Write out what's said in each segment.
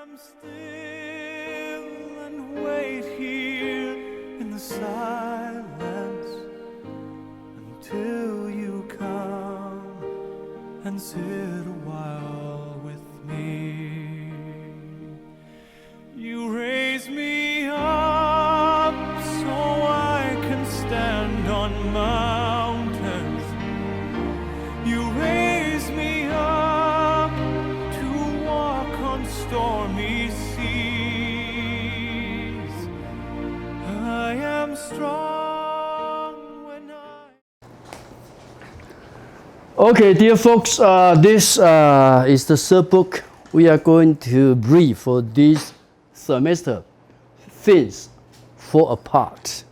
am still and wait here in the silence until you come and sit a while with me. You raise me up so I can stand on mountains. You raise me up to walk on stormy seas. I am strong when I... Okay, dear folks, this is the third book we are going to read for this semester, Things Fall Apart.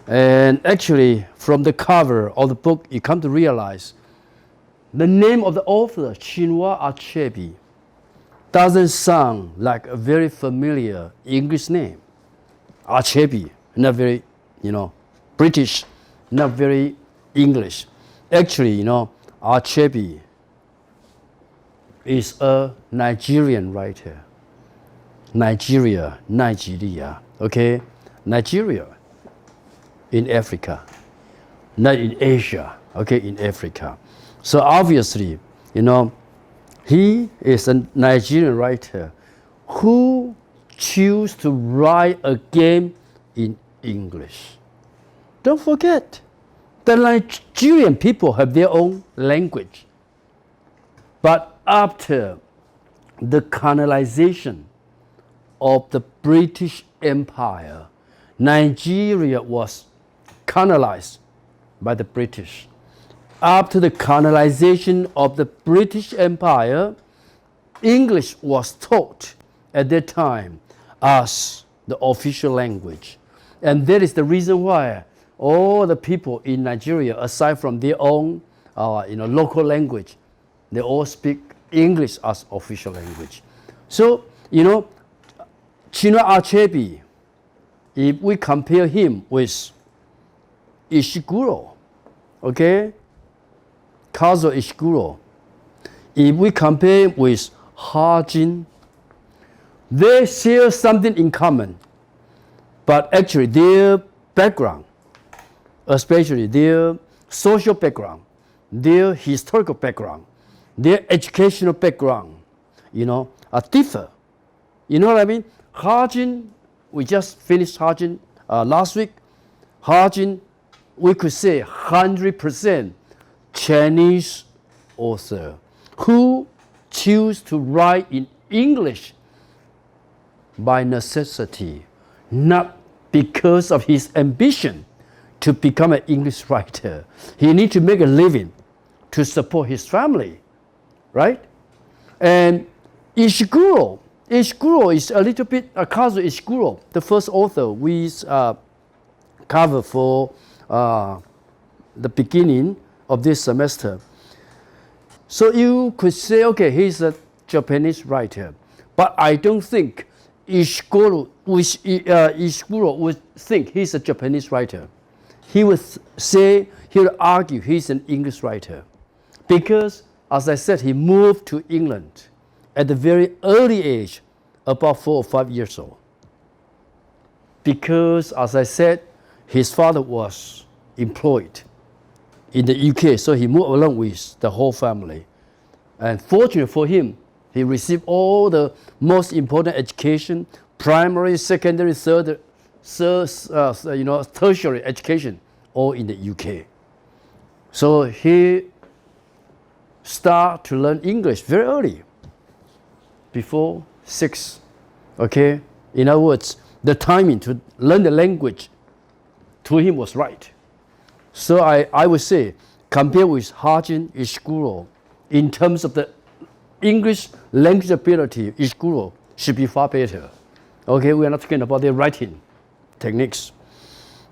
And actually, from the cover of the book, you come to realize the name of the author, Chinua Achebe, doesn't sound like a very familiar English name. Achebe, not very, British, not very English. Actually, Achebe is a Nigerian writer. Nigeria, okay? Nigeria in Africa, not in Asia, okay, in Africa. So obviously, he is a Nigerian writer who choose to write again in English. Don't forget, the Nigerian people have their own language. But after the colonization of the British Empire, Nigeria was colonized by the British. After the colonization of the British Empire, English was taught at that time as the official language. And that is the reason why all the people in Nigeria, aside from their own local language, they all speak English as official language. So, Chinua Achebe, if we compare him with Ishiguro, okay, Kazuo Ishiguro, if we compare with Hajin, they share something in common, but actually their background, especially their social background, their historical background, their educational background, differ. You know what I mean? Hajin, we just finished Hajin last week. Hajin, we could say 100% Chinese author who choose to write in English by necessity, not because of his ambition to become an English writer. He needs to make a living to support his family, right? And Ishiguro is a little bit, Kazuo Ishiguro, the first author we covered for the beginning of this semester. So you could say, okay, he's a Japanese writer, but I don't think Ishiguro would think he's a Japanese writer. He would argue he's an English writer because, as I said, he moved to England at a very early age, about 4 or 5 years old. Because, as I said, his father was employed in the UK, so he moved along with the whole family. And fortunately for him, he received all the most important education, primary, secondary, tertiary education, all in the UK. So he started to learn English very early, before 6, okay? In other words, the timing to learn the language to him was right. So I would say, compared with Hajin Ishiguro, in terms of the English language ability, Ishiguro should be far better. Okay, we are not talking about their writing techniques.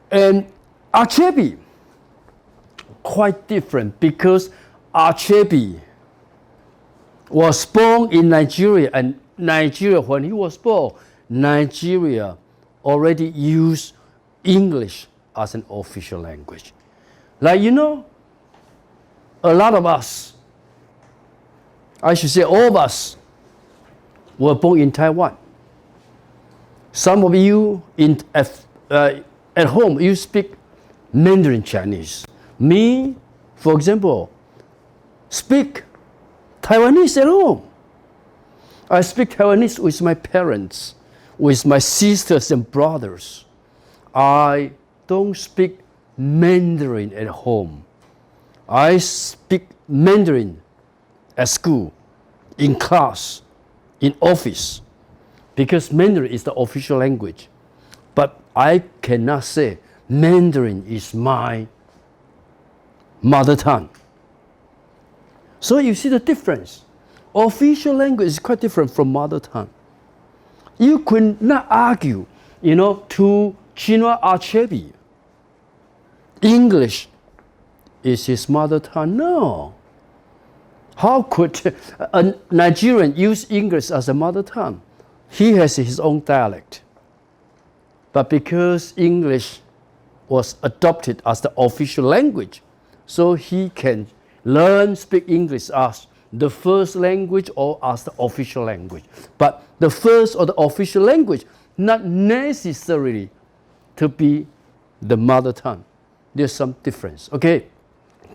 And Achebe, quite different because Achebe was born in Nigeria, and Nigeria, when he was born, Nigeria already used English as an official language. Like, a lot of us, I should say all of us, were born in Taiwan. Some of you at home, you speak Mandarin Chinese. Me, for example, speak Taiwanese at home. I speak Taiwanese with my parents, with my sisters and brothers. I don't speak Mandarin at home. I speak Mandarin at school, in class, in office, because Mandarin is the official language. But I cannot say Mandarin is my mother tongue. So you see the difference. Official language is quite different from mother tongue. You could not argue, to Chinua Achebe. English is his mother tongue. No. How could a Nigerian use English as a mother tongue? He has his own dialect. But because English was adopted as the official language, so he can speak English as the first language or as the official language. But the first or the official language, not necessarily to be the mother tongue. There's some difference, okay?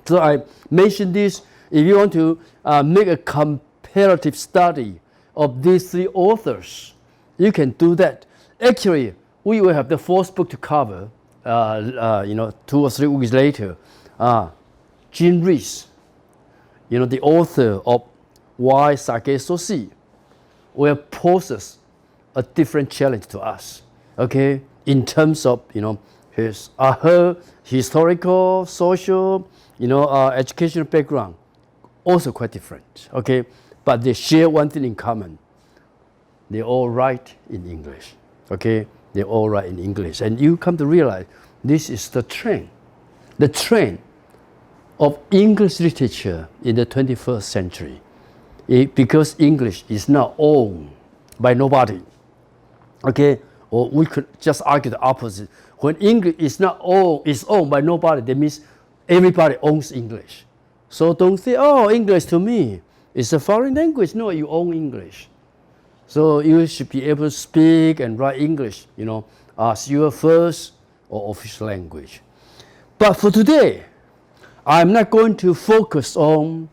So I mentioned this. If you want to make a comparative study of these three authors, you can do that. Actually, we will have the fourth book to cover, 2 or 3 weeks later. Jean Rhys, the author of Why Sake So Sweet, will pose a different challenge to us, okay? In terms of, her historical, social, educational background, also quite different, okay? But they share one thing in common. They all write in English, okay? They all write in English. And you come to realize this is the trend of English literature in the 21st century. Because English is now owned by nobody, okay? Or we could just argue the opposite. When English is owned by nobody, that means everybody owns English. So don't say, English to me is a foreign language. No, you own English. So you should be able to speak and write English, as your first or official language. But for today, I'm not going to focus on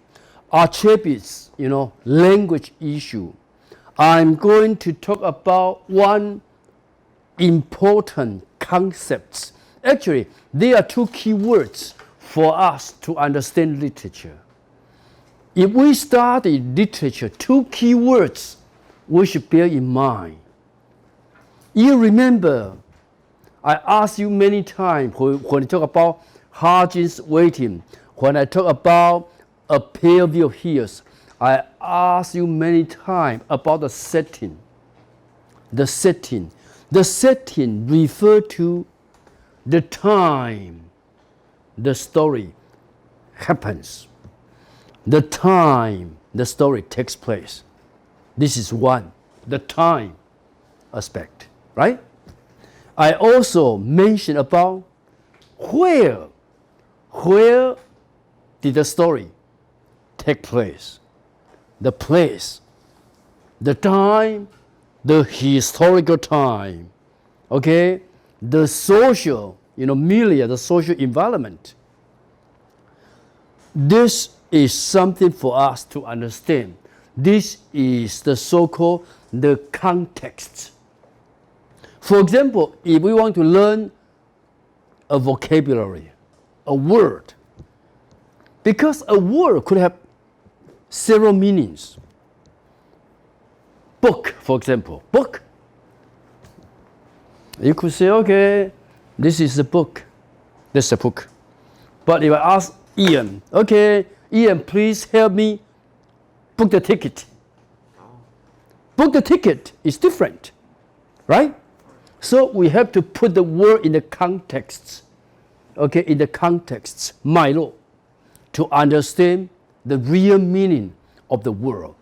Achebe's, language issue. I'm going to talk about one important concept. Actually, there are 2 key words for us to understand literature. If we study literature, 2 key words we should bear in mind. You remember, I asked you many times when I talk about Hardin's Waiting, when I talk about A Pale View of Hills, I asked you many times about the setting. The setting. The setting refers to the time the story happens, the time the story takes place. This is one, the time aspect, right? I also mentioned about where did the story take place, the place, the time, the historical time, okay, the social, milieu, the social environment. This is something for us to understand. This is the so-called the context. For example, if we want to learn a vocabulary, a word, because a word could have several meanings. Book, for example, book. You could say, okay, this is a book. That's a book. But if I ask Ian, okay, Ian, please help me book the ticket. Book the ticket is different, right? So we have to put the word in the context, okay, in the context, 脉络, to understand the real meaning of the word.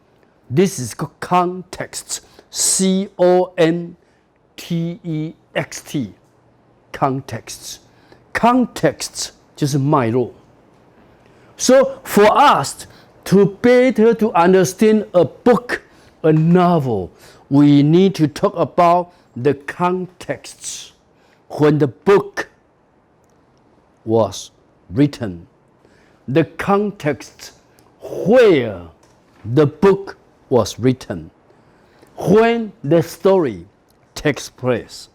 This is called context, C-O-N-T-E-X-T, context. Context 就是脉络. So for us to better to understand a book, a novel, we need to talk about the contexts when the book was written, the context where the book was written, when the story takes place,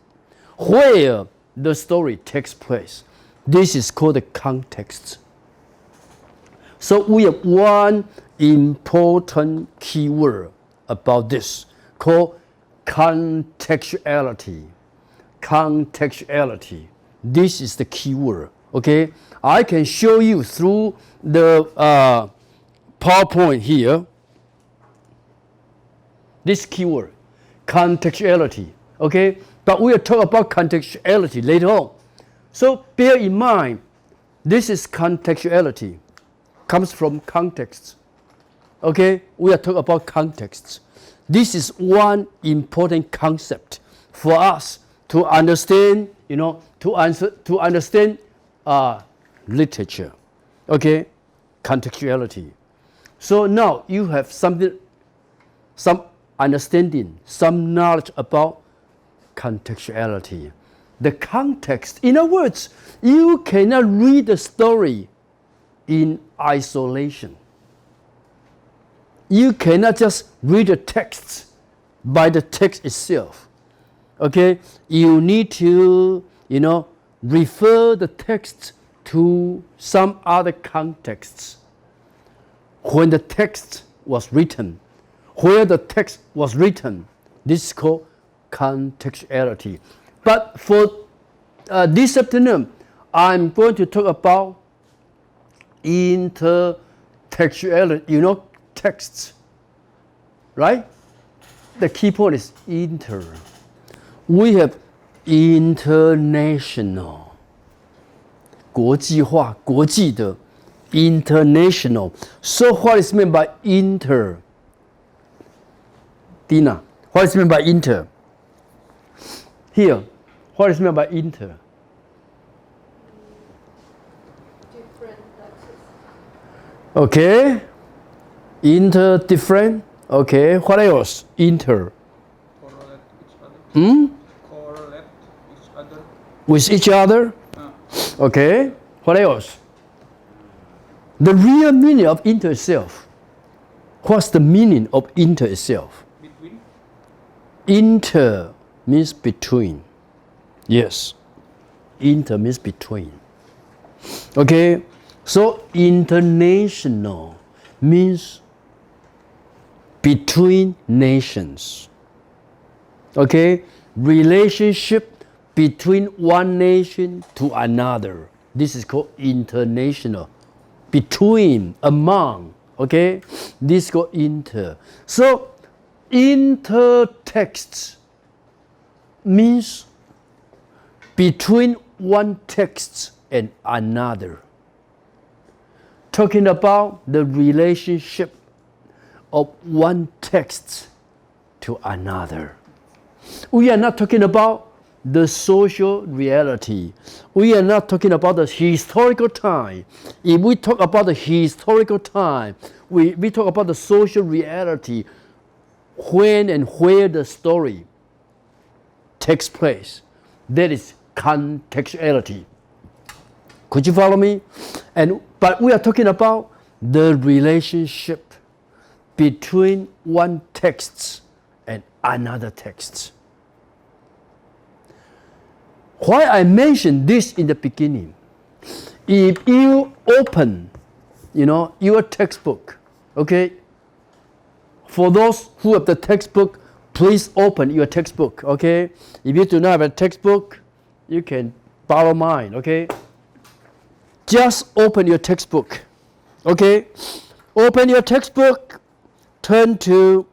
where the story takes place. This is called the context. So we have one important keyword about this called contextuality. Contextuality. This is the keyword. Okay, I can show you through the PowerPoint here. This keyword, contextuality. Okay, but we will talk about contextuality later on. So bear in mind, this is contextuality. Comes from context. Okay, we are talking about context. This is one important concept for us to understand. To understand literature. Okay, contextuality. So now you have some understanding, some knowledge about contextuality. The context. In other words, you cannot read the story in isolation. You cannot just read the text by the text itself. Okay, you need to, refer the text to some other contexts. When the text was written, where the text was written, this is called contextuality. But for this afternoon, I'm going to talk about intertextuality, texts, right? The key point is inter. We have international, 国际化，国际的 international. So what is meant by inter? Dina, what is meant by inter? Here, what is meant by inter? Different taxes. Okay. Inter different. Okay. What else? Inter. Correlate each other. Correlate each other. With each other. Okay. What else? The real meaning of inter itself. What's the meaning of inter itself? Between. Inter means between. Yes. Inter means between. Okay. So international means between nations. Okay? Relationship between one nation to another. This is called international. Between, among. Okay? This is called inter. So, intertext means between one text and another. Talking about the relationship of one text to another. We are not talking about the social reality. We are not talking about the historical time. If we talk about the historical time, we talk about the social reality, when and where the story takes place. That is contextuality. Could you follow me? But we are talking about the relationship between one text and another text. Why I mentioned this in the beginning? If you open, your textbook, okay? For those who have the textbook, please open your textbook, okay? If you do not have a textbook, you can borrow mine, okay? Just open your textbook, okay? Open your textbook, turn to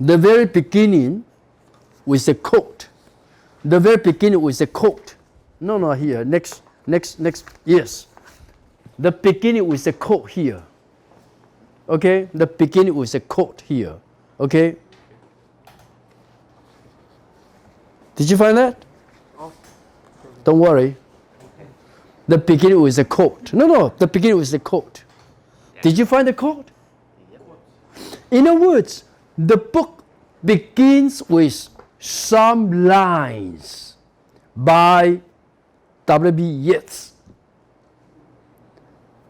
the very beginning with a quote. The very beginning with a quote. No, here, next, yes. The beginning with a quote here. Okay, the beginning with a quote here. Okay? Did you find that? Don't worry. The beginning with a quote. No, the beginning with a quote. Did you find the quote? In other words, the book begins with some lines by W.B. Yeats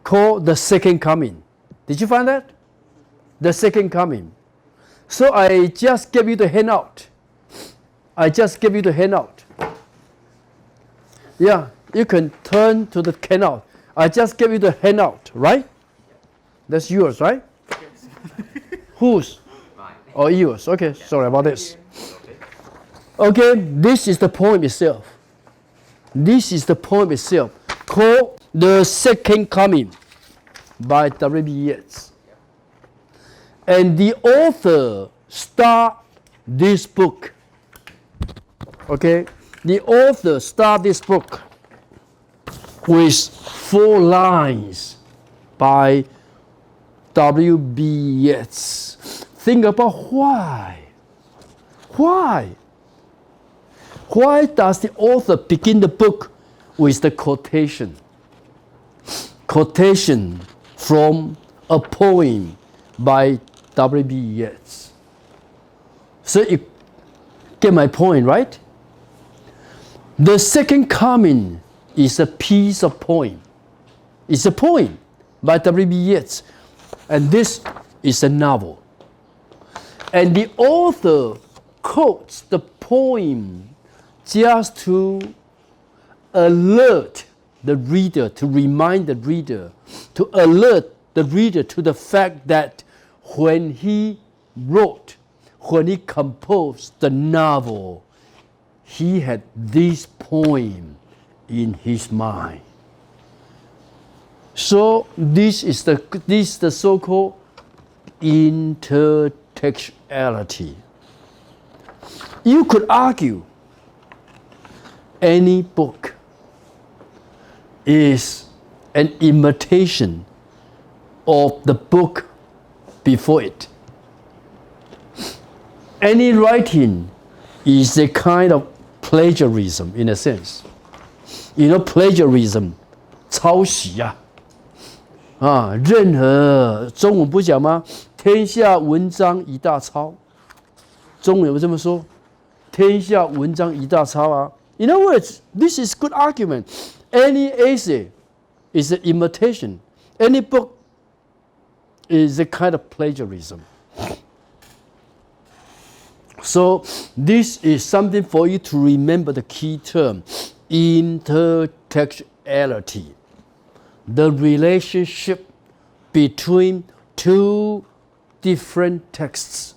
called The Second Coming. Did you find that? The Second Coming. So I just gave you the handout. Yeah, you can turn to the handout. I just gave you the handout, right? That's yours, right? Whose? Mine. Oh, yours. Okay, sorry about this. Okay, this is the poem itself. This is the poem itself called The Second Coming by W.B. Yeats. And the author started this book. Okay, the author started this book with 4 lines by W.B. Yeats. Think about why. Why does the author begin the book with the quotation? Quotation from a poem by W.B. Yeats. So you get my point, right? The Second Coming is a piece of poem. It's a poem by W.B. Yeats. And this is a novel. And the author quotes the poem just to alert the reader, to remind the reader, to alert the reader to the fact that when he composed the novel, he had this poem in his mind. So this is the so-called intertextuality. You could argue any book is an imitation of the book before it. Any writing is a kind of plagiarism in a sense. You know, plagiarism, 抄袭啊。任何中文不讲吗？天下文章一大抄。中文有没有这么说？天下文章一大抄啊。In other words, this is good argument. Any essay is an imitation. Any book is a kind of plagiarism. So this is something for you to remember the key term, intertextuality. The relationship between 2 different texts.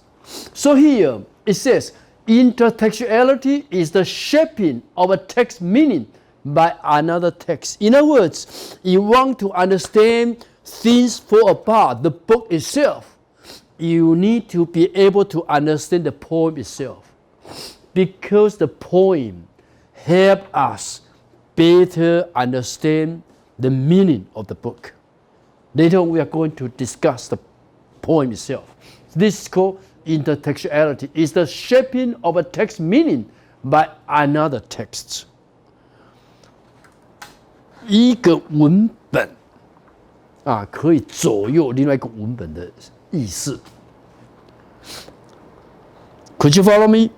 So here it says, intertextuality is the shaping of a text meaning by another text. In other words, you want to understand things fall apart, the book itself, you need to be able to understand the poem itself. Because the poem helps us better understand the meaning of the book. Later on, we are going to discuss the poem itself. This is called intertextuality. It's the shaping of a text meaning by another text. 一个文本可以左右另外一个文本的意思。Could you follow me?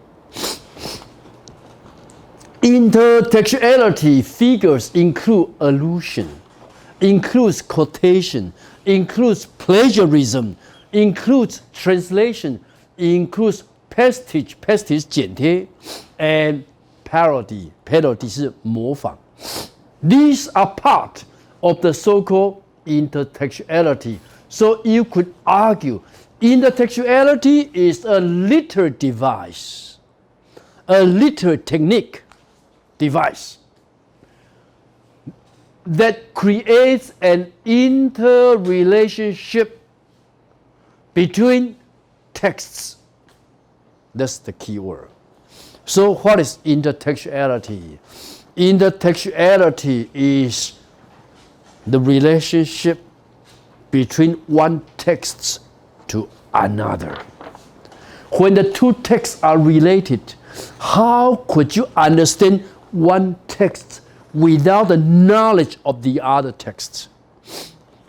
Intertextuality figures include allusion, includes quotation, includes plagiarism, includes translation, includes pastiche 剪贴 and parody 是模仿。These are part of the so-called intertextuality. So you could argue intertextuality is a literary device, a literary technique device that creates an interrelationship between texts. That's the key word. So what is intertextuality? Intertextuality is the relationship between one text to another. When the 2 texts are related, how could you understand one text without the knowledge of the other texts?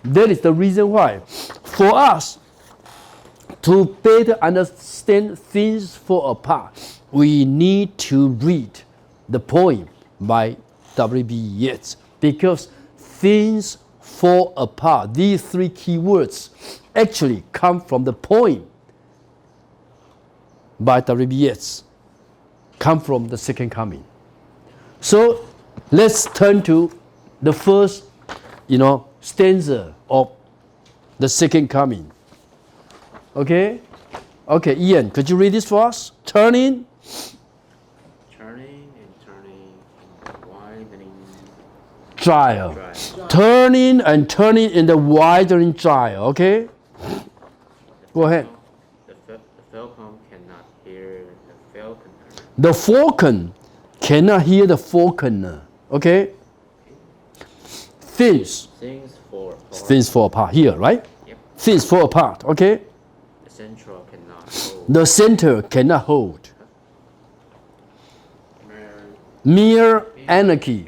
That is the reason why, for us To better understand things fall apart, we need to read the poem by W.B. Yeats, because things fall apart, these three key words actually come from the poem by W.B. Yeats, come from the second coming. So let's turn to the first, stanza of the second coming. Okay? Okay, Ian, could you read this for us? Turning, widening trial. Turning and turning in the widening trial. Okay? Go ahead. The falcon cannot hear the falconer. The falcon cannot hear the falconer. Okay? Things fall apart here, right? Yep. Things fall apart. Okay? The central cannot hold. The center cannot hold. Mere anarchy.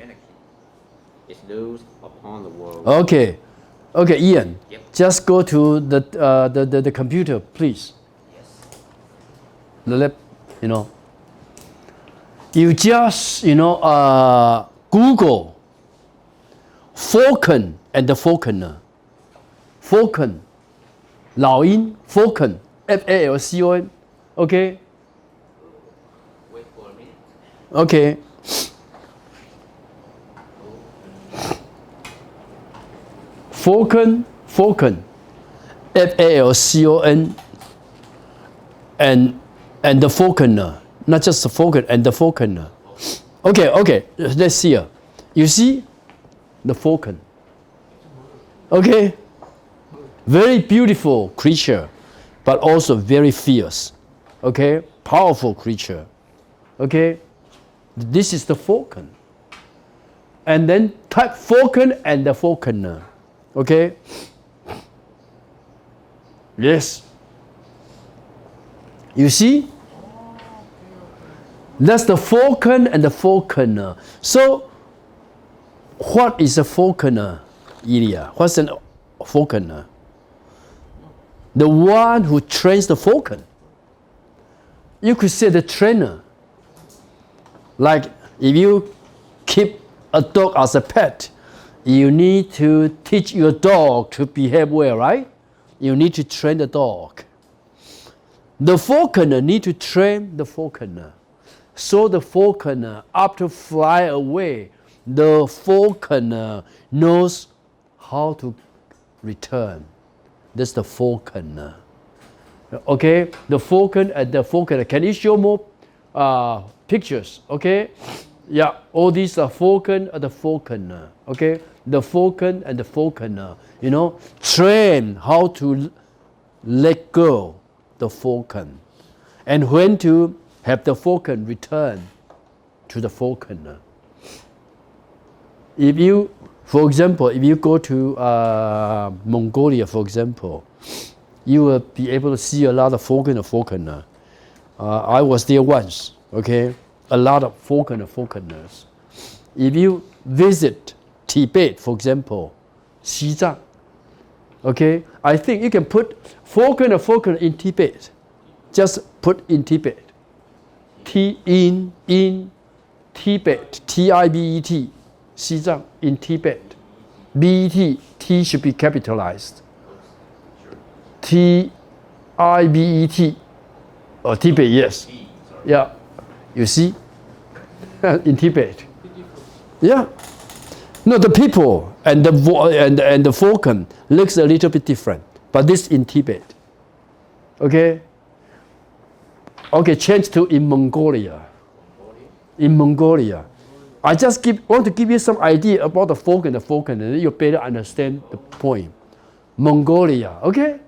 Is loose upon the world. Okay. Okay, Ian. Yep. Just go to the computer, please. Yes. The lab, You just, Google falcon and the falconer. Falcon. 老鹰 falcon. F-A-L-C-O-N. Okay? Wait for a minute. Okay. Falcon. F-A-L-C-O-N. And the falconer. Not just the falcon, and the falconer. Okay. Let's see here. You see the falcon. Okay? Very beautiful creature, but also very fierce. Okay? Powerful creature. Okay? This is the falcon. And then type falcon and the falconer. Okay? Yes. You see? That's the falcon and the falconer. So, what is a falconer, Ilya? What's a falconer? The one who trains the falcon. You could say the trainer. Like if you keep a dog as a pet, you need to teach your dog to behave well, right? You need to train the dog. The falconer need to train the falconer. So the falconer, after fly away, the falconer knows how to return. That's the falconer. Okay, the falcon and the falconer. Can you show more pictures? Okay, yeah, all these are falcon and the falconer. Okay, the falcon and the falconer. Train how to let go the falcon, and when to have the falcon return to the falconer. If you, for example, if you go to Mongolia, for example, you will be able to see a lot of falcon and falconer. I was there once, okay? A lot of falcon and falconers. If you visit Tibet, for example, Xizang, okay? I think you can put falcon and falconer in Tibet. Just put in Tibet. In Tibet, T-I-B-E-T, Xizang, in Tibet. B-E-T, T should be capitalized. T-I-B-E-T, or Tibet, yes. Yeah, you see, in Tibet. Yeah. No, the people and the falcon looks a little bit different, but this in Tibet. Okay. Okay, change to in Mongolia. In Mongolia. I just want to give you some idea about the falcon and the falconer, and you better understand the point. Mongolia, okay?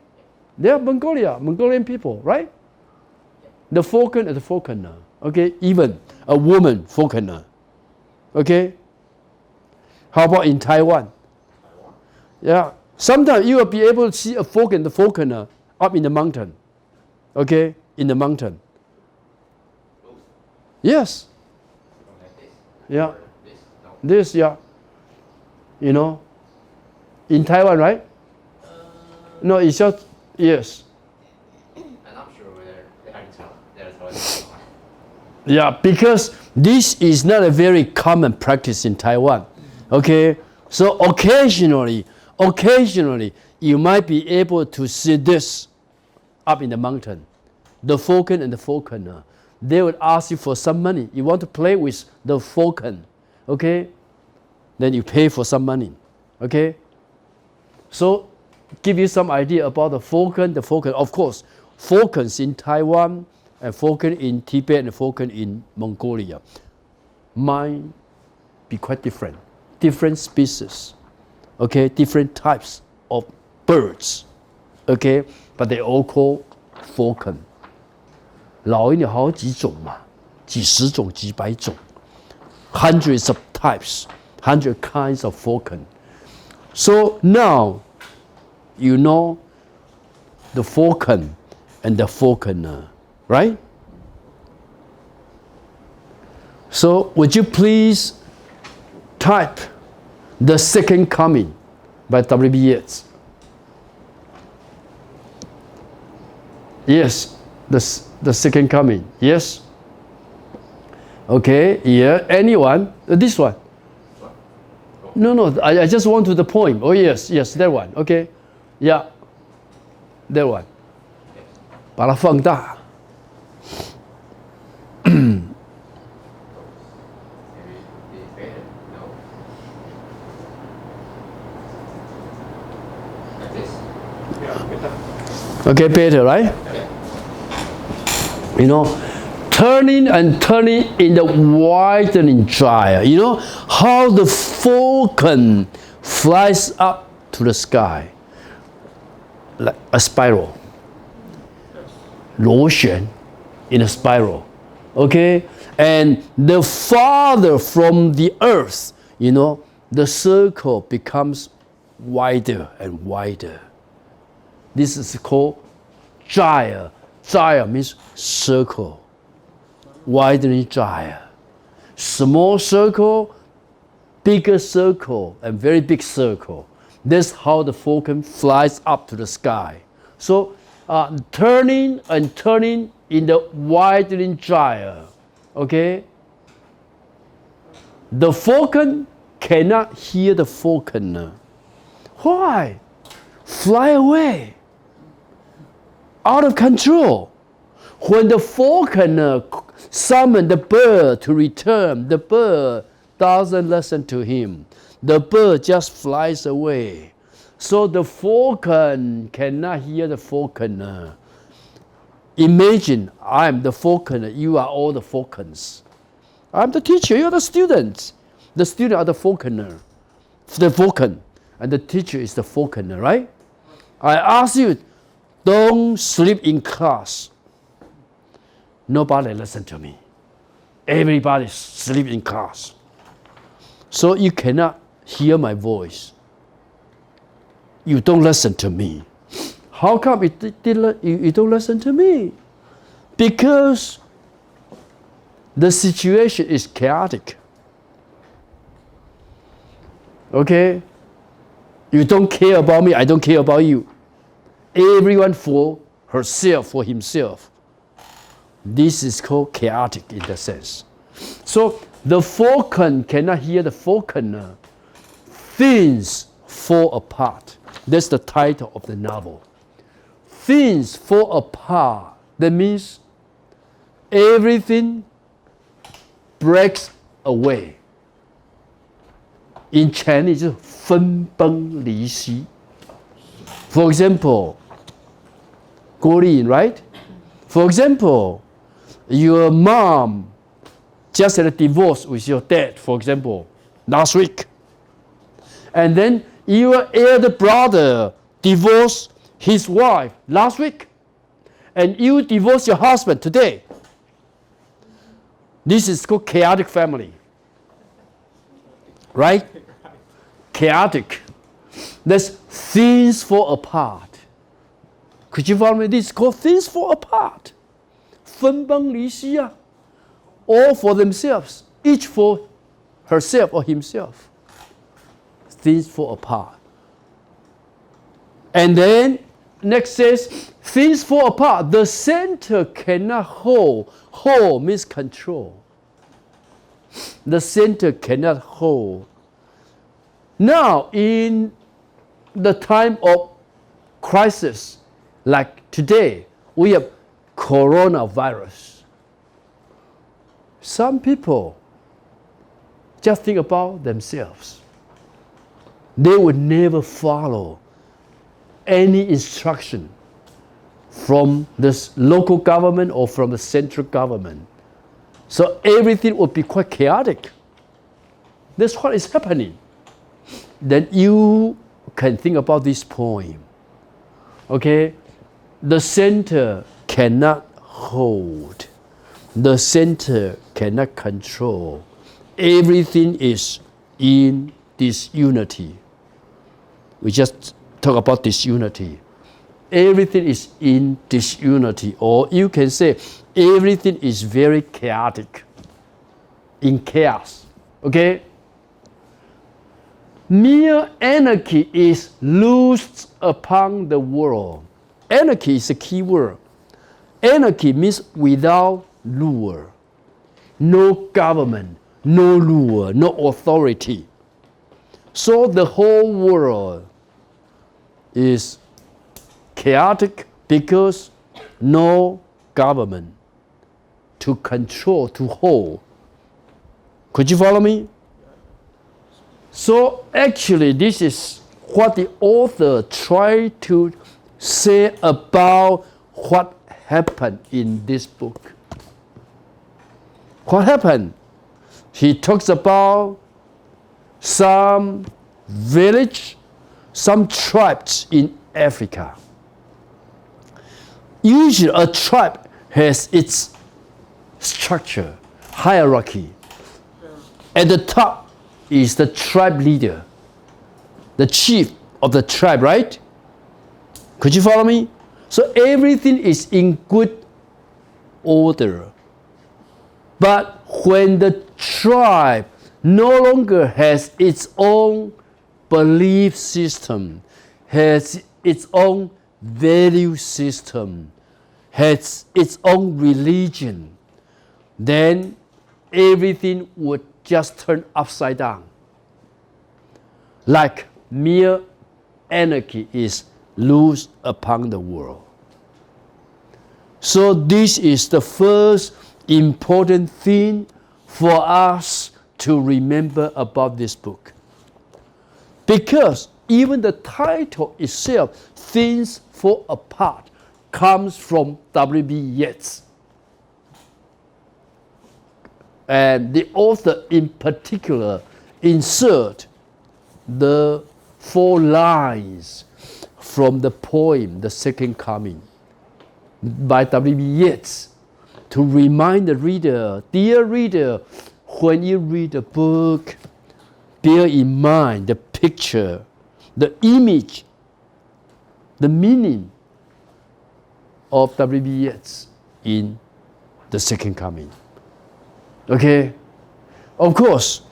They are Mongolian people, right? The falcon and the falconer, okay? Even a woman falconer, okay? How about in Taiwan? Yeah, sometimes you will be able to see a falcon and the falconer up in the mountain, okay? In the mountain. Yes. Yeah. This, yeah. In Taiwan, right? No, it's just, yes. Yeah, because this is not a very common practice in Taiwan. Okay, so occasionally, you might be able to see this up in the mountain. The falcon and the falconer. They would ask you for some money. You want to play with the falcon, okay? Then you pay for some money, okay? So, give you some idea about the falcon. Of course, falcons in Taiwan, and falcon in Tibet, and falcon in Mongolia might be quite different. Different species, okay? Different types of birds, okay? But they all call falcon. 老鹰有好几种嘛，几十种、几百种 ，hundreds of types, 100 kinds of falcon. So now, you know the falcon and the falconer, right? So would you please type The Second Coming by W.B. Yeats? Yes. The Second Coming, yes? Okay, yeah, anyone? This one? No, I just want to the poem. Oh, yes, that one, okay. Yeah, that one. 把它放大。Okay, better, right? You know, turning and turning in the widening gyre. You know how the falcon flies up to the sky like a spiral. 螺旋 in a spiral. Okay? And the farther from the earth, you know, the circle becomes wider and wider. This is called gyre. Gyre means circle. Widening gyre. Small circle, bigger circle, and very big circle. That's how the falcon flies up to the sky. So, turning and turning in the widening gyre. Okay? The falcon cannot hear the falconer. Why? Fly away. Out of control. When the falconer summoned the bird to return, the bird doesn't listen to him. The bird just flies away. So the falcon cannot hear the falconer. Imagine I'm the falconer, you are all the falcons. I'm the teacher, you're the students. The student are the falconer, the falcon, and the teacher is the falconer, right? I ask you, don't sleep in class. Nobody listen to me. Everybody sleep in class. So you cannot hear my voice. You don't listen to me. How come you don't listen to me? Because the situation is chaotic. Okay? You don't care about me, I don't care about you. Everyone for herself, for himself. This is called chaotic in the sense. So the falcon cannot hear the falconer. Things fall apart. That's the title of the novel. Things fall apart. That means everything breaks away. In Chinese, 分崩离析. For example, Korean, right? For example, your mom just had a divorce with your dad, for example, last week. And then your elder brother divorced his wife last week. And you divorce your husband today. This is called chaotic family. Right? Chaotic. That's things fall apart. Could you follow me? This is called things fall apart. 分崩离析啊. All for themselves. Each for herself or himself. Things fall apart. And then next says, things fall apart. The center cannot hold. Hold means control. The center cannot hold. Now, in the time of crisis, like today, we have coronavirus. Some people just think about themselves. They would never follow any instruction from the local government or from the central government. So everything would be quite chaotic. That's what is happening. Then you can think about this poem. Okay? The center cannot hold. The center cannot control. Everything is in disunity. We just talk about disunity. Everything is in disunity, or you can say everything is very chaotic, in chaos. Okay? Mere anarchy is loosed upon the world. Anarchy is a key word. Anarchy means without ruler. No government, no ruler, no authority. So the whole world is chaotic because no government to control, to hold. Could you follow me? So actually this is what the author tried to say about what happened in this book. What happened? He talks about some village, some tribes in Africa. Usually a tribe has its structure, hierarchy. At the top is the tribe leader, the chief of the tribe, right? Could you follow me? So everything is in good order. But when the tribe no longer has its own belief system, has its own value system, has its own religion, then everything would just turn upside down. Like mere anarchy is loose upon the world. So this is the first important thing for us to remember about this book. Because even the title itself, Things Fall Apart, comes from W.B. Yeats. And the author in particular insert the 4 lines from the poem, The Second Coming, by W.B. Yeats, to remind the reader, dear reader, when you read a book, bear in mind the picture, the image, the meaning of W.B. Yeats in The Second Coming. Okay? Of course,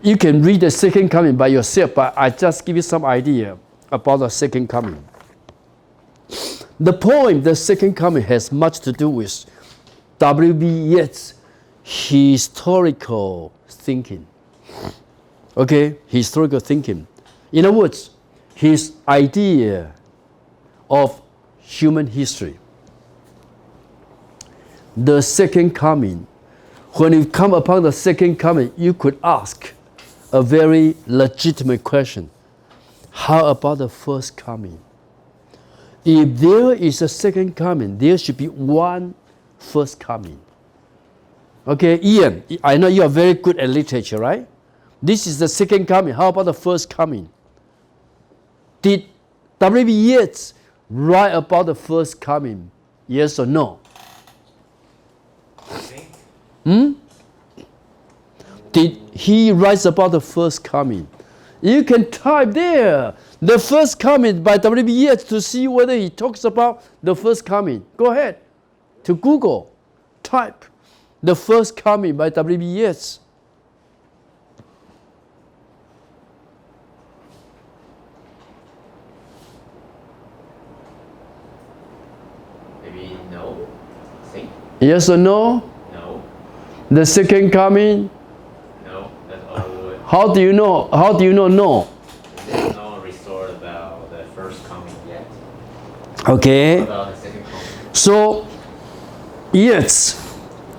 you can read The Second Coming by yourself, but I just give you some idea about The Second Coming. The poem, The Second Coming, has much to do with W.B. Yeats' historical thinking. Okay? Historical thinking. In other words, his idea of human history. The Second Coming. When you come upon the Second Coming, you could ask a very legitimate question. How about the First Coming? If there is a Second Coming, there should be one First Coming. Okay, Ian, I know you are very good at literature, right? This is the Second Coming. How about the First Coming? Did W.B. Yeats write about the First Coming? Yes or no? Did he write about the First Coming? You can type there, The First Coming by W.B. Yeats, to see whether he talks about the First Coming. Go ahead to Google, type The First Coming by W.B. Yeats. Yes or no? No. The second coming? No. That's all wood. How do you know? How do you know no? There's no resort about the first coming yet. Okay. What about the second coming? So, Yeats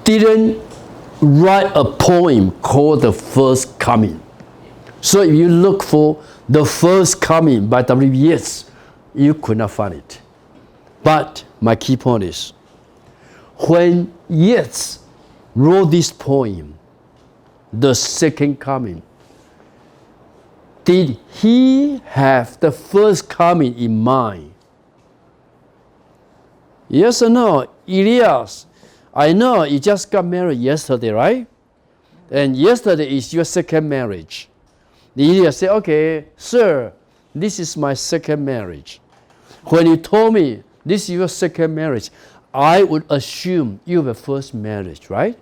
didn't write a poem called The First Coming. So if you look for The First Coming by W. Yeats, you could not find it. But my key point is, when Yeats wrote this poem, The Second Coming, did he have the first coming in mind? Yes or no? Elias, I know you just got married yesterday, right? And yesterday is your second marriage. Elias said, okay, sir, this is my second marriage. When you told me this is your second marriage, I would assume you have a first marriage, right?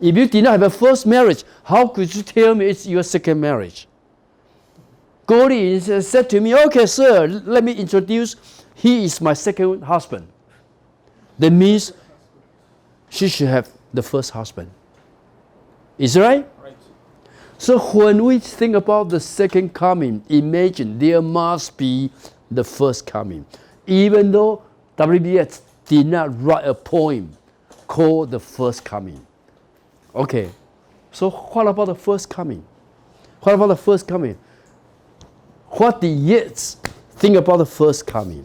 If you did not have a first marriage, how could you tell me it's your second marriage? Goldie said to me, okay, sir, let me introduce, he is my second husband. That means she should have the first husband. Is it right? Right. So when we think about the second coming, imagine there must be the first coming. Even though W.B.S. did not write a poem called The First Coming. Okay, so what about the first coming? What about the first coming? What did Yeats think about the first coming?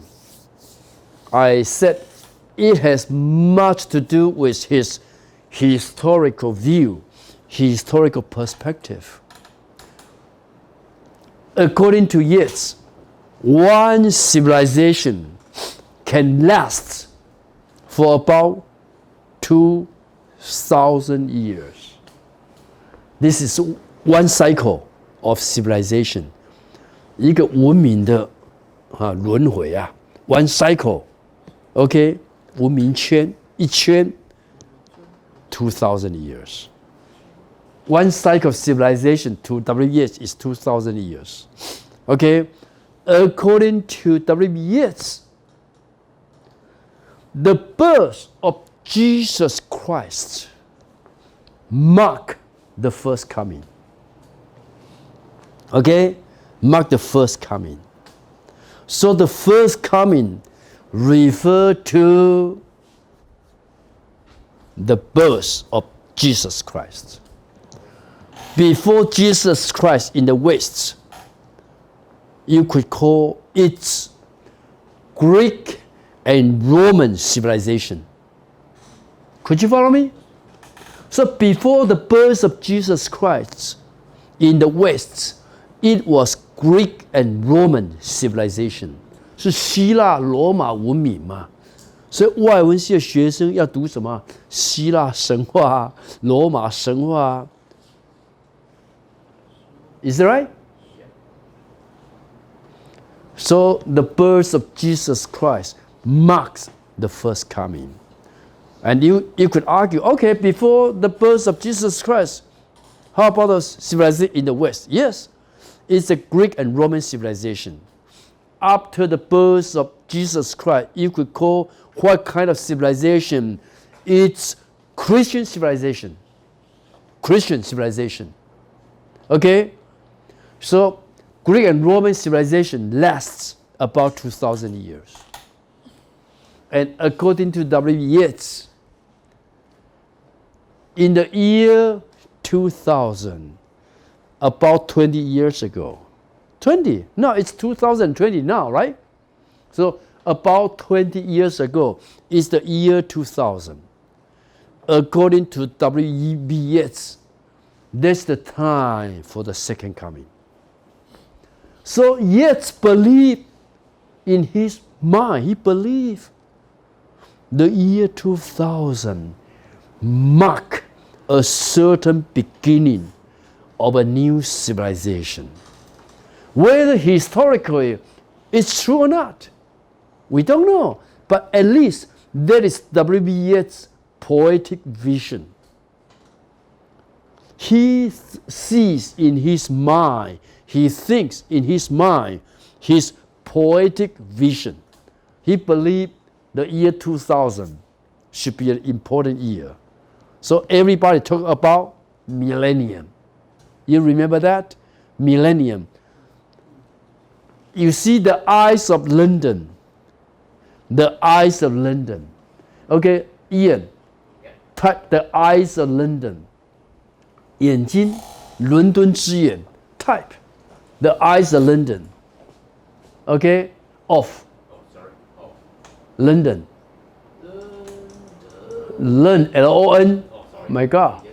I said it has much to do with his historical view, his historical perspective. According to Yeats, one civilization can last for about 2,000 years. This is one cycle of civilization. 一个文明的轮回啊 ，one cycle， OK， 文明圈一圈 2,000 years. One cycle of civilization to W. Yeats is 2,000 years. Okay, according to W. Yeats, the birth of Jesus Christ mark the first coming. Okay, mark the first coming. So the first coming refer to the birth of Jesus Christ. Before Jesus Christ in the West, you could call it Greek and Roman civilization. Could you follow me? So before the birth of Jesus Christ in the West, it was Greek and Roman civilization. 是希腊罗马文明嘛？所以外文系的学生要读什么？希腊神话、罗马神话。Is that right? So the birth of Jesus Christ marks the first coming. And you could argue, okay, before the birth of Jesus Christ, how about the civilization in the West? Yes, it's a Greek and Roman civilization. After the birth of Jesus Christ, you could call what kind of civilization? It's Christian civilization. Christian civilization. Okay? So Greek and Roman civilization lasts about 2,000 years. And according to W. Yeats, in the year 2000, about 20 years ago, 20? No, it's 2020 now, right? So about 20 years ago is the year 2000. According to W.B. Yeats, that's the time for the second coming. So Yeats believed in his mind, he believed the year 2000 mark a certain beginning of a new civilization. Whether historically it's true or not, we don't know. But at least that is W.B. Yeats' poetic vision. He sees in his mind, he thinks in his mind, his poetic vision. He believed the year 2000 should be an important year. So everybody talk about millennium. You remember that? Millennium. You see the eyes of London. The eyes of London. Okay, Ian, type the eyes of London. 眼睛，伦敦之眼。Type the eyes of London. Okay, off. London. London. L-O-N. My God.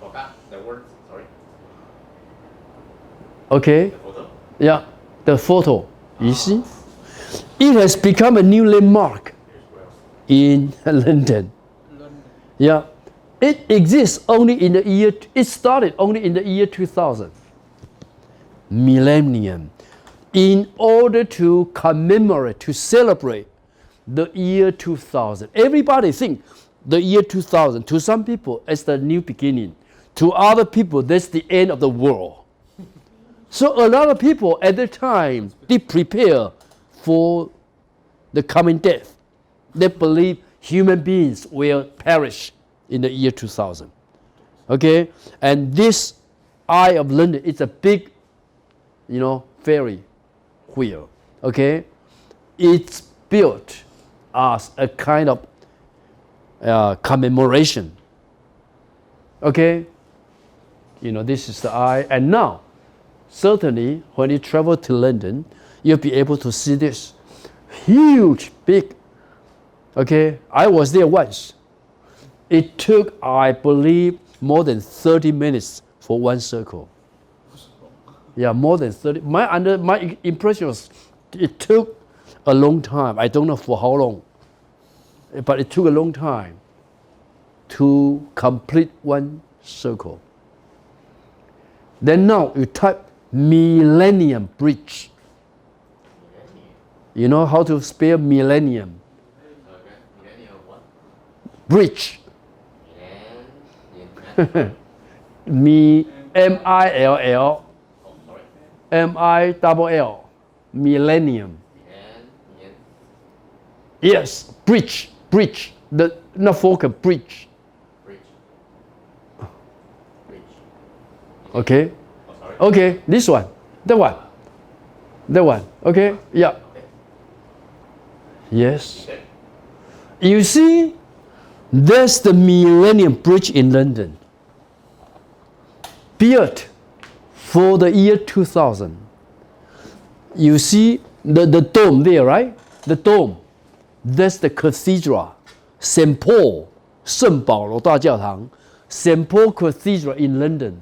Forgot the word. Sorry. Okay. The photo. Yeah, the photo. You see? It has become a new landmark in London. Yeah. It exists only in the year, it started only in the year 2000. Millennium. In order to commemorate, to celebrate the year 2000. Everybody think the year 2000, to some people, it's the new beginning. To other people, that's the end of the world. So a lot of people at the time, they prepare for the coming death. They believe human beings will perish in the year 2000. Okay? And this Eye of London is a big, fairy wheel. Okay? It's built as a kind of commemoration. Okay? This is the eye. And now, certainly, when you travel to London, you'll be able to see this huge, big. Okay? I was there once. It took, I believe, more than 30 minutes for one circle. Yeah, more than 30. My impression was it took a long time. I don't know for how long, but it took a long time to complete one circle. Then now you type Millennium Bridge. You know how to spell millennium? Millennium what? Bridge. M-I-L-L. Oh, sorry. M-I-double-L. Millennium. Yes, bridge. Not focus, bridge. Bridge. Okay. Oh, sorry. Okay, this one. That one. Okay, yeah. Okay. Yes. Okay. You see, there's the Millennium Bridge in London. Built for the year 2000. You see the dome there, right? The dome. That's the cathedral. St. Paul, 圣保罗大教堂, St. Paul Cathedral in London.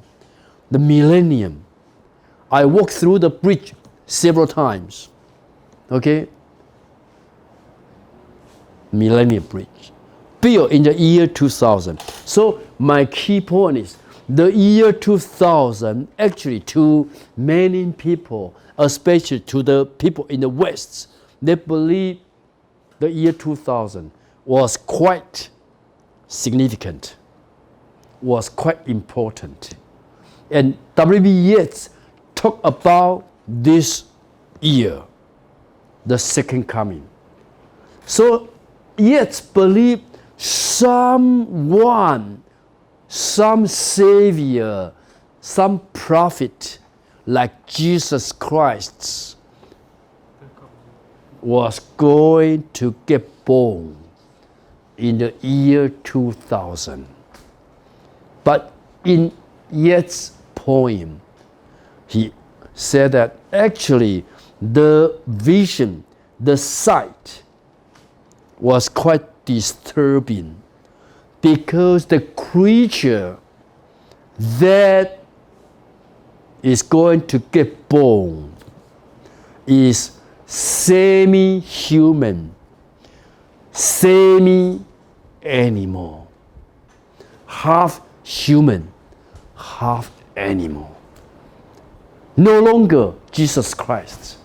The Millennium. I walked through the bridge several times. Okay? Millennium Bridge. Built in the year 2000. So my key point is, the year 2000, actually to many people, especially to the people in the West, they believe the year 2000 was quite significant, was quite important. And W.B. Yeats talked about this year, the second coming. So Yeats believed someone, some savior, some prophet like Jesus Christ was going to get born in the year 2000. But in Yeats' poem, he said that actually the vision, the sight was quite disturbing, because the creature that is going to get born is semi-human, semi-animal, half human, half animal. No longer Jesus Christ.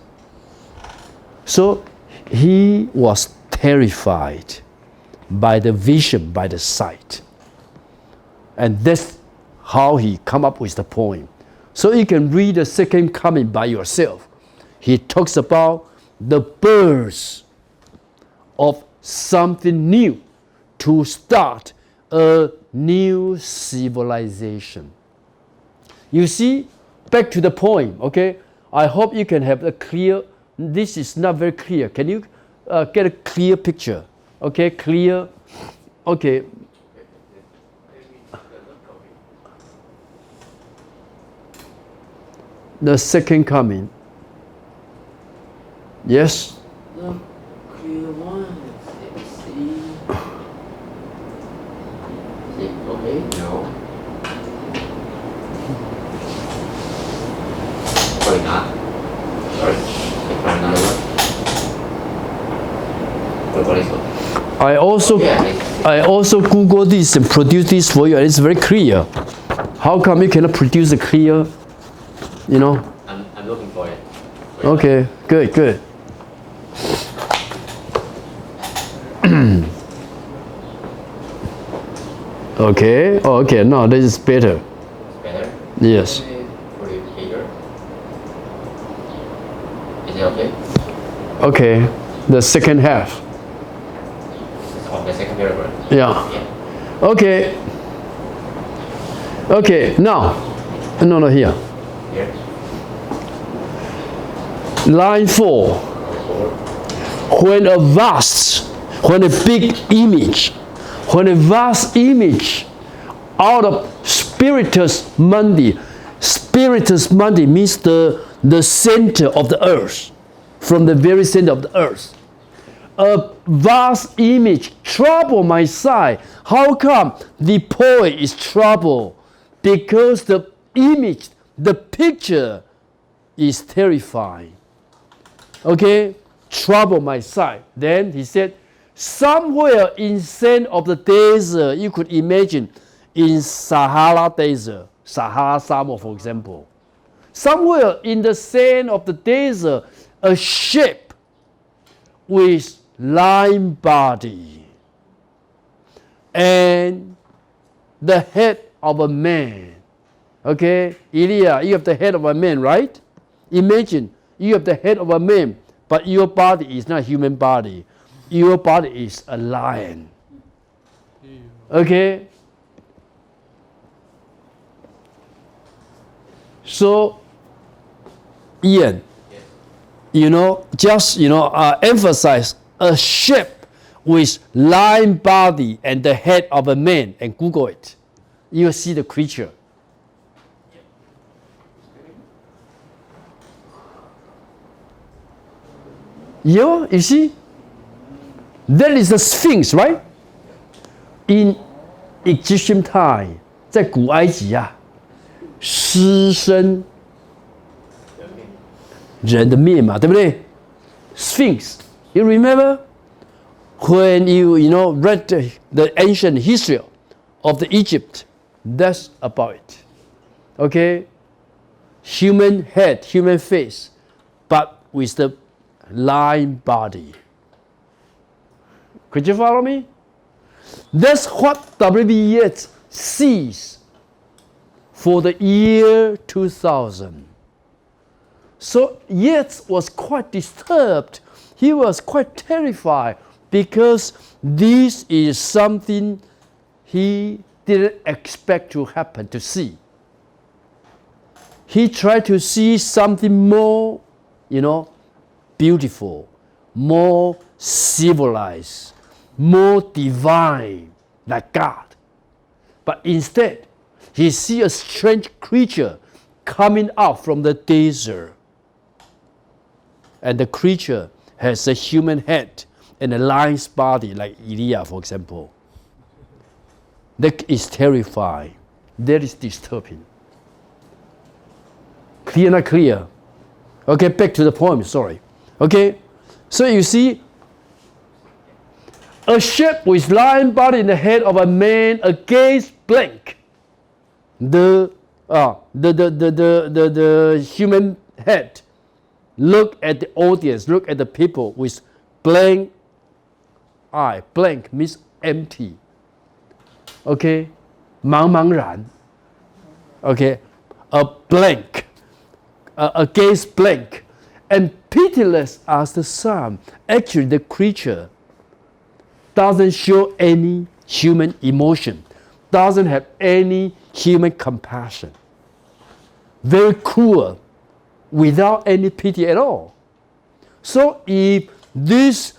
So he was terrified by the vision, by the sight. And that's how he come up with the poem. So you can read the second coming by yourself. He talks about the birth of something new to start a new civilization. You see, back to the poem, okay? I hope you can have a clear, this is not very clear. Can you get a clear picture? Okay, clear, okay. The second coming. Yes? The clear one. Let's see. Is it okay? No. Probably not. Sorry. Let's try another one. What is it? I also Google this and produce this for you, and it's very clear. How come you cannot produce a clear, you know? I'm looking for it. Okay, good, good. Okay, oh, okay, no, this is better. Better? Yes. Put it bigger. Is it okay? Okay, the second half. Of the second paragraph. Yeah. Yeah. Okay. Okay, now, no, here. Here. Line 4. When a big image, when a vast image out of spiritus mundi means the center of the earth, from the very center of the earth. A vast image trouble my sight. How come the poet is troubled? Because the image, the picture is terrifying. Okay, trouble my sight. Then he said, somewhere in sand of the desert, you could imagine in Sahara desert, Sahara Samo for example. Somewhere in the sand of the desert, a ship with lime body and the head of a man. Okay, Ilya, you have the head of a man, right? Imagine you have the head of a man, but your body is not a human body. Your body is a lion. Okay? So, Ian, emphasize a ship with lion body and the head of a man and Google it. You'll see the creature. You see? That is the Sphinx, right? In Egyptian time, 在古埃及啊，狮身人的面嘛，对不对 ？Sphinx, you remember when you read the ancient history of the Egypt? That's about it. Okay, human head, human face, but with the lion body. Could you follow me? That's what W.B. Yeats sees for the year 2000. So Yeats was quite disturbed. He was quite terrified because this is something he didn't expect to happen, to see. He tried to see something more, beautiful, more civilized, more divine, like God. But instead, he sees a strange creature coming out from the desert. And the creature has a human head and a lion's body, like Ilya, for example. That is terrifying. That is disturbing. Clear, not clear? Okay, back to the poem, sorry. Okay, so you see, a ship with lion body and the head of a man against blank. The human head. Look at the audience, look at the people with blank eye. Blank means empty. Okay, 茫茫然. Okay, a blank, against blank, and pitiless as the sun. Actually, the creature doesn't show any human emotion, doesn't have any human compassion. Very cruel, without any pity at all. So if this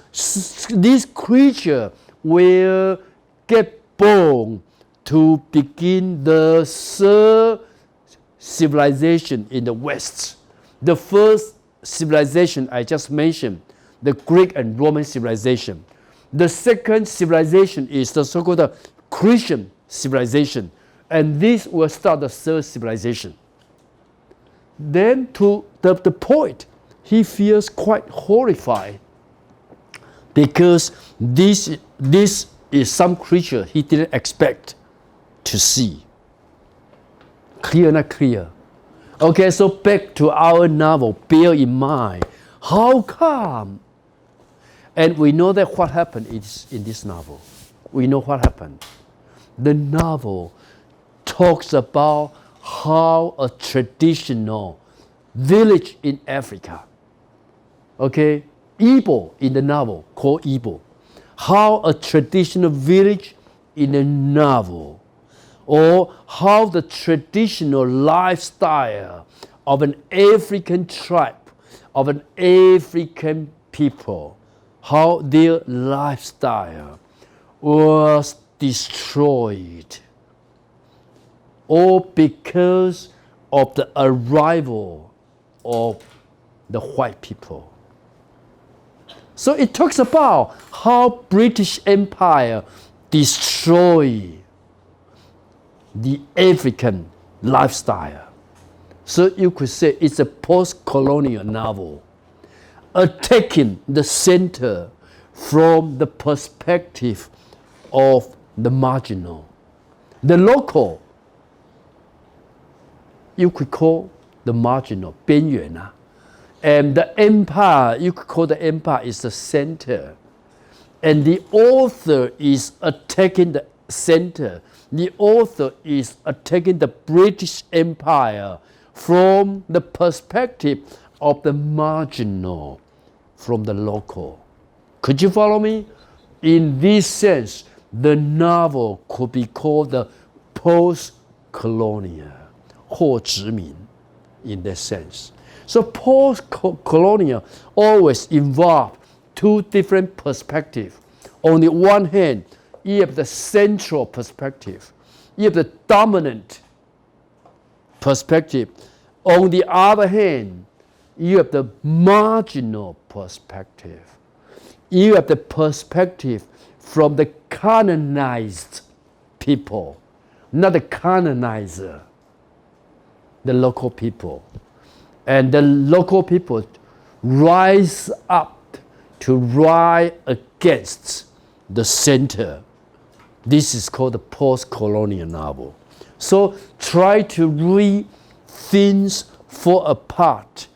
creature will get born to begin the third civilization in the West, the first civilization I just mentioned, the Greek and Roman civilization. The second civilization is the so-called Christian civilization, and this will start the third civilization. Then to the point, he feels quite horrified because this is some creature he didn't expect to see. Clear, not clear? Okay, so back to our novel, bear in mind, how come? And we know that what happened is in this novel. We know what happened. The novel talks about how a traditional village in Africa, okay, Igbo in the novel, called Igbo, how a traditional village in the novel, or how the traditional lifestyle of an African tribe, of an African people, how their lifestyle was destroyed, all because of the arrival of the white people. So it talks about how British Empire destroyed the African lifestyle. So you could say it's a post-colonial novel, attacking the center from the perspective of the marginal. The local, you could call the marginal, 边缘啊. And the empire, you could call the empire is the center. And the author is attacking the center. The author is attacking the British Empire from the perspective of the marginal, from the local. Could you follow me? In this sense, the novel could be called the post-colonial, 或殖民 in that sense. So post-colonial always involve two different perspectives. On the one hand, you have the central perspective. You have the dominant perspective. On the other hand, you have the marginal perspective. You have the perspective from the colonized people, not the colonizer, the local people. And the local people rise up to rise against the center. This is called the post-colonial novel. So try to read things fall apart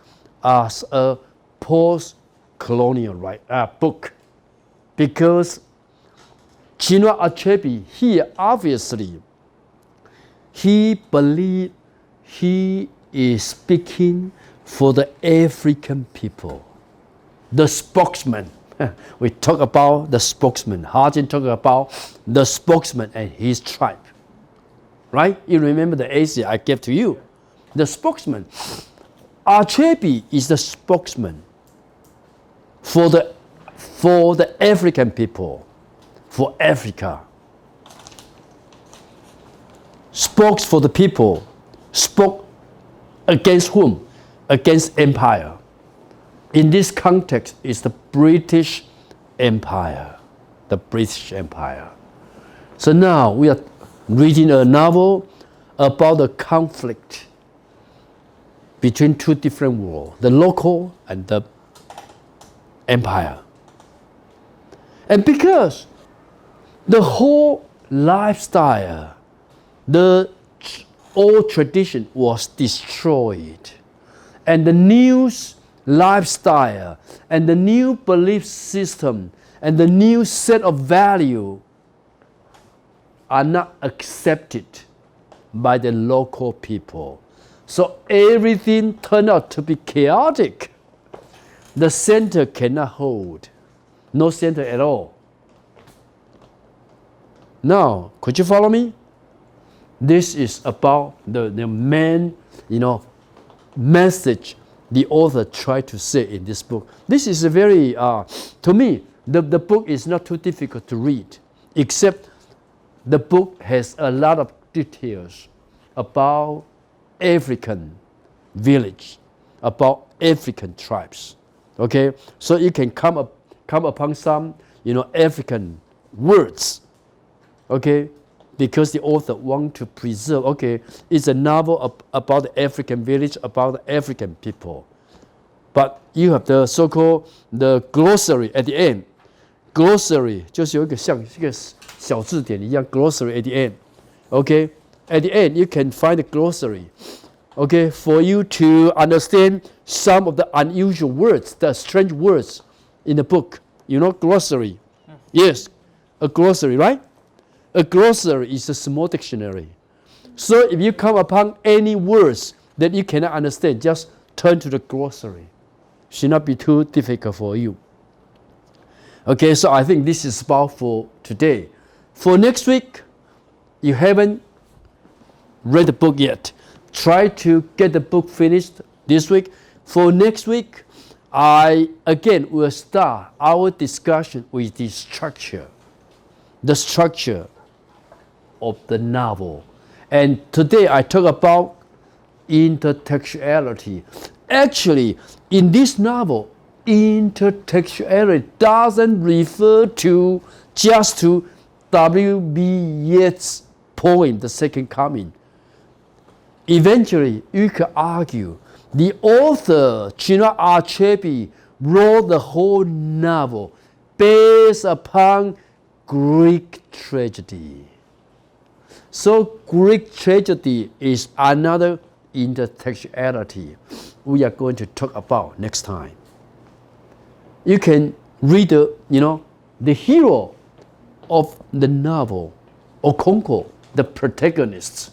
as a post-colonial book. Because Chinua Achebe here, obviously, he believed he is speaking for the African people. The spokesman. We talk about the spokesman. Hajin talk about the spokesman and his tribe. Right? You remember the essay I gave to you. The spokesman. Achebe is the spokesman for the African people, for Africa. Spokes for the people. Spoke against whom? Against empire. In this context is the British Empire. The British Empire. So now we are reading a novel about the conflict between two different worlds, the local and the empire. And because the whole lifestyle, the old tradition was destroyed, and the new lifestyle and the new belief system and the new set of value are not accepted by the local people. So everything turned out to be chaotic. The center cannot hold. No center at all. Now, could you follow me? This is about the main, message the author tried to say in this book. This is a very, to me, the book is not too difficult to read, except the book has a lot of details about African village, about African tribes. Okay, so you can come upon some, African words. Okay, because the author wants to preserve. Okay, it's a novel about the African village, about the African people. But you have the so-called the glossary at the end. Glossary 就是有一个像一个小字典一样 glossary at the end. Okay, at the end you can find the glossary. Okay, for you to understand some of the unusual words, the strange words in the book. Glossary. Yes, a glossary, right? A glossary is a small dictionary. So if you come upon any words that you cannot understand, just turn to the glossary. Should not be too difficult for you. Okay, so I think this is about for today. For next week, you haven't read the book yet. Try to get the book finished this week. For next week, I again will start our discussion with the structure of the novel. And today I talk about intertextuality. Actually, in this novel, intertextuality doesn't refer to just to W.B. Yeats' poem, The Second Coming. Eventually, you could argue the author, Chinua Achebe, wrote the whole novel based upon Greek tragedy. So Greek tragedy is another intertextuality we are going to talk about next time. You can read the hero of the novel, Okonkwo, the protagonist,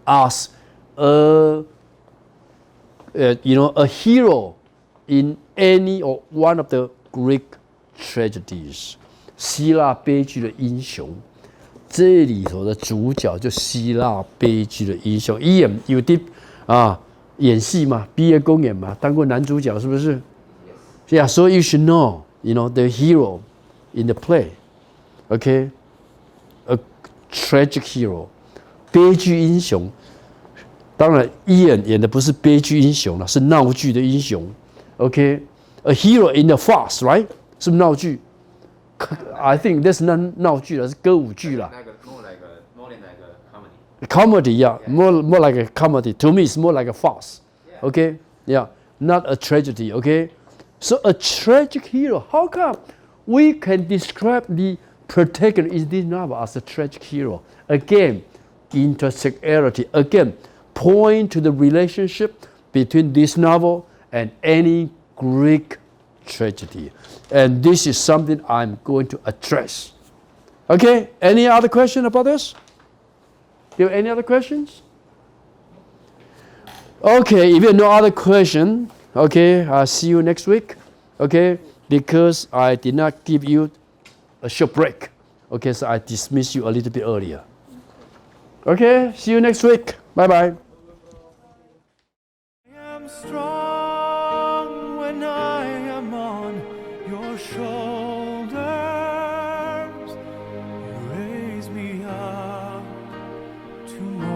as a hero in any or one of the Greek tragedies. 希腊悲剧的英雄，这里头的主角就希腊悲剧的英雄。有的演戏嘛，毕业公演嘛，当过男主角是不是？ Yeah, so you should know, the hero in the play. Okay, a tragic hero, 悲剧英雄。当然，演的不是悲剧英雄了，是闹剧的英雄。Okay, a hero in the farce, right? 是不是闹剧？ I think that's not 闹剧了，是歌舞剧了。more than like a comedy. Comedy, yeah, more like a comedy. To me, it's more like a farce. Okay, yeah, not a tragedy. Okay, so a tragic hero. How come we can describe the protagonist in this novel as a tragic hero? Again, intersectionality. Again, point to the relationship between this novel and any Greek tragedy. And this is something I'm going to address. Okay, any other question about this? Do you have any other questions? Okay, if you have no other question, okay, I'll see you next week. Okay, because I did not give you a short break. Okay, so I dismiss you a little bit earlier. Okay, see you next week. Bye-bye. I am strong when I am on your shoulders. You raise me up tomorrow.